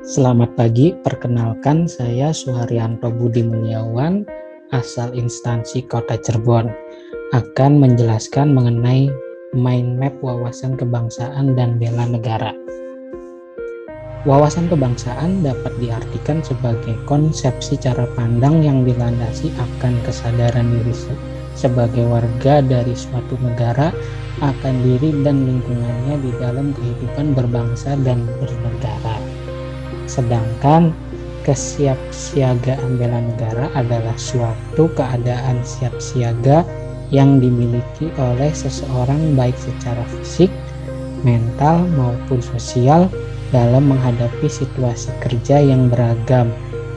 Selamat pagi, perkenalkan saya Suharyanto Budi Mulyawan, asal instansi Kota Cirebon, akan menjelaskan mengenai mind map wawasan kebangsaan dan bela negara. Wawasan kebangsaan dapat diartikan sebagai konsepsi cara pandang yang dilandasi akan kesadaran diri sebagai warga dari suatu negara akan diri dan lingkungannya di dalam kehidupan berbangsa dan bernegara. Sedangkan kesiapsiagaan bela negara adalah suatu keadaan siap siaga yang dimiliki oleh seseorang baik secara fisik, mental maupun sosial dalam menghadapi situasi kerja yang beragam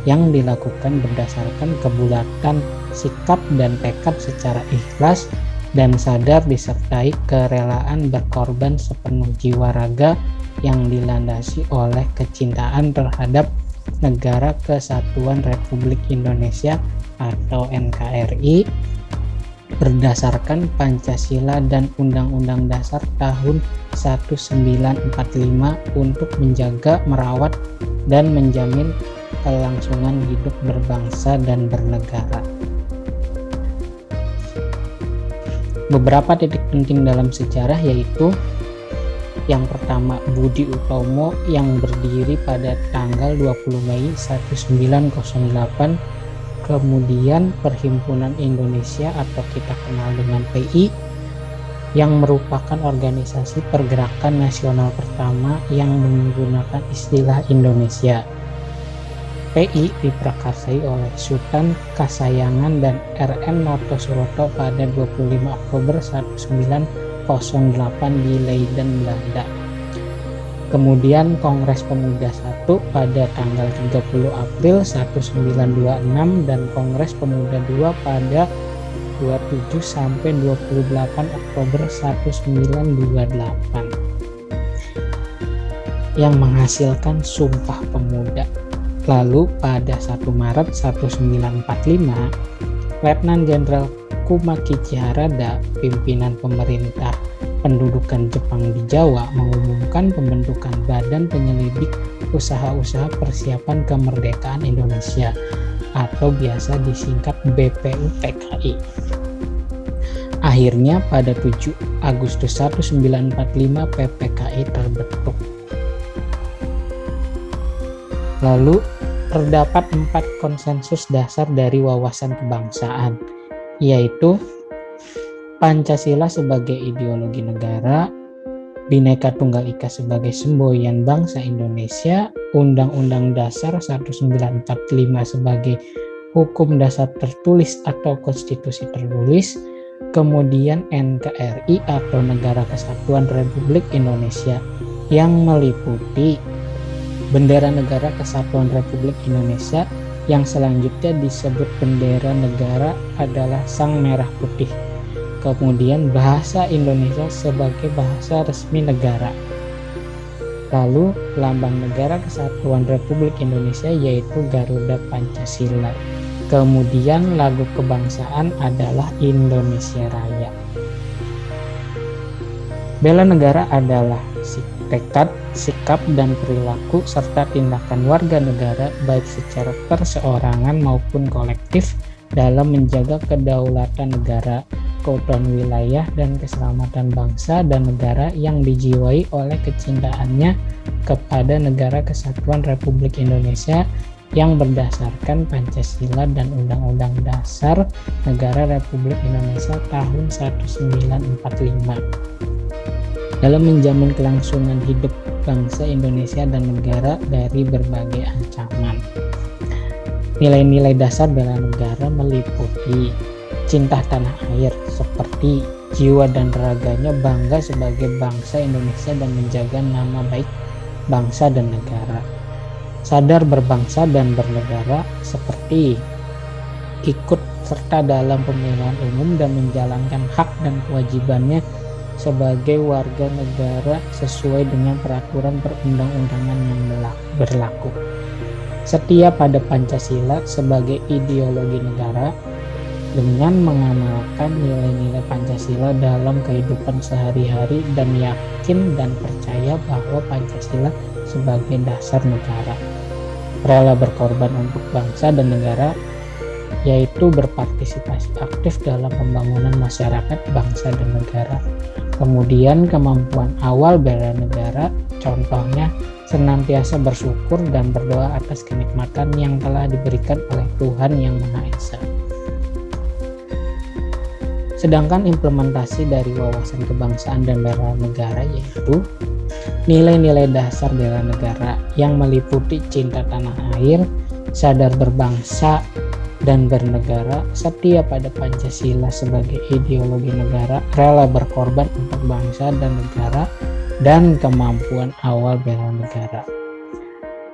yang dilakukan berdasarkan kebulatan sikap dan tekad secara ikhlas dan sadar disertai kerelaan berkorban sepenuh jiwa raga yang dilandasi oleh kecintaan terhadap Negara Kesatuan Republik Indonesia atau NKRI berdasarkan Pancasila dan Undang-Undang Dasar tahun 1945 untuk menjaga, merawat, dan menjamin kelangsungan hidup berbangsa dan bernegara. Beberapa titik penting dalam sejarah yaitu yang pertama, Budi Utomo yang berdiri pada tanggal 20 Mei 1908, kemudian Perhimpunan Indonesia atau kita kenal dengan PI yang merupakan organisasi pergerakan nasional pertama yang menggunakan istilah Indonesia. PI diprakarsai oleh Sultan Kasayangan dan RN Martosuroto pada 25 Oktober 1908 di Leiden, Belanda. Kemudian Kongres Pemuda I pada tanggal 30 April 1926 dan Kongres Pemuda II pada 27 sampai 28 Oktober 1928 yang menghasilkan Sumpah Pemuda. Lalu pada 1 Maret 1945, Letnan Jenderal Kumakichi Harada, pimpinan pemerintah pendudukan Jepang di Jawa, mengumumkan pembentukan Badan Penyelidik Usaha-Usaha Persiapan Kemerdekaan Indonesia atau biasa disingkat BPUPKI. Akhirnya pada 7 Agustus 1945 PPKI terbentuk. Lalu terdapat 4 konsensus dasar dari wawasan kebangsaan, yaitu Pancasila sebagai ideologi negara, Bhinneka Tunggal Ika sebagai semboyan bangsa Indonesia, Undang-Undang Dasar 1945 sebagai hukum dasar tertulis atau konstitusi tertulis, kemudian NKRI atau Negara Kesatuan Republik Indonesia yang meliputi bendera Negara Kesatuan Republik Indonesia yang selanjutnya disebut bendera negara adalah Sang Merah Putih. Kemudian bahasa Indonesia sebagai bahasa resmi negara. Lalu lambang Negara Kesatuan Republik Indonesia yaitu Garuda Pancasila. Kemudian lagu kebangsaan adalah Indonesia Raya. Bela negara adalah tekad, sikap, dan perilaku serta tindakan warga negara baik secara perseorangan maupun kolektif dalam menjaga kedaulatan negara, keutuhan wilayah, dan keselamatan bangsa dan negara yang dijiwai oleh kecintaannya kepada Negara Kesatuan Republik Indonesia yang berdasarkan Pancasila dan Undang-Undang Dasar Negara Republik Indonesia tahun 1945. Dalam menjamin kelangsungan hidup bangsa Indonesia dan negara dari berbagai ancaman. Nilai-nilai dasar bela negara meliputi cinta tanah air seperti jiwa dan raganya bangga sebagai bangsa Indonesia dan menjaga nama baik bangsa dan negara. Sadar berbangsa dan bernegara seperti ikut serta dalam pemilihan umum dan menjalankan hak dan kewajibannya sebagai warga negara sesuai dengan peraturan perundang-undangan yang berlaku. Setia pada Pancasila sebagai ideologi negara dengan mengamalkan nilai-nilai Pancasila dalam kehidupan sehari-hari dan yakin dan percaya bahwa Pancasila sebagai dasar negara. rela berkorban untuk bangsa dan negara, yaitu berpartisipasi aktif dalam pembangunan masyarakat, bangsa, dan negara. Kemudian kemampuan awal bela negara, contohnya senantiasa bersyukur dan berdoa atas kenikmatan yang telah diberikan oleh Tuhan Yang Maha Esa. Sedangkan implementasi dari wawasan kebangsaan dan bela negara yaitu nilai-nilai dasar bela negara yang meliputi cinta tanah air, sadar berbangsa dan bernegara, setia pada Pancasila sebagai ideologi negara, rela berkorban untuk bangsa dan negara, dan kemampuan awal bela negara.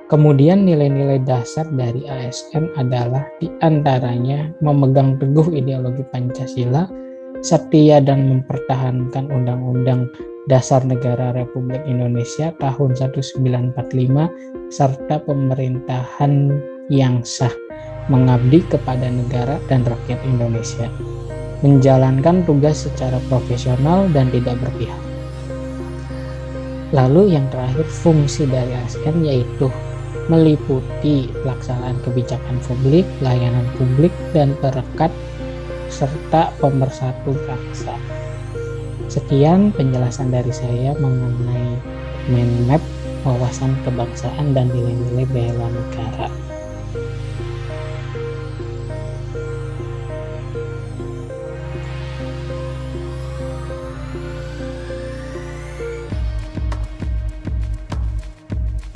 Kemudian nilai-nilai dasar dari ASN adalah diantaranya memegang teguh ideologi Pancasila, setia dan mempertahankan Undang-Undang Dasar Negara Republik Indonesia tahun 1945 serta pemerintahan yang sah, mengabdi kepada negara dan rakyat Indonesia, menjalankan tugas secara profesional dan tidak berpihak. Lalu yang terakhir, fungsi dari ASN yaitu meliputi pelaksanaan kebijakan publik, layanan publik, dan perekat serta pemersatu bangsa. Sekian penjelasan dari saya mengenai mind map wawasan kebangsaan dan nilai-nilai bela negara.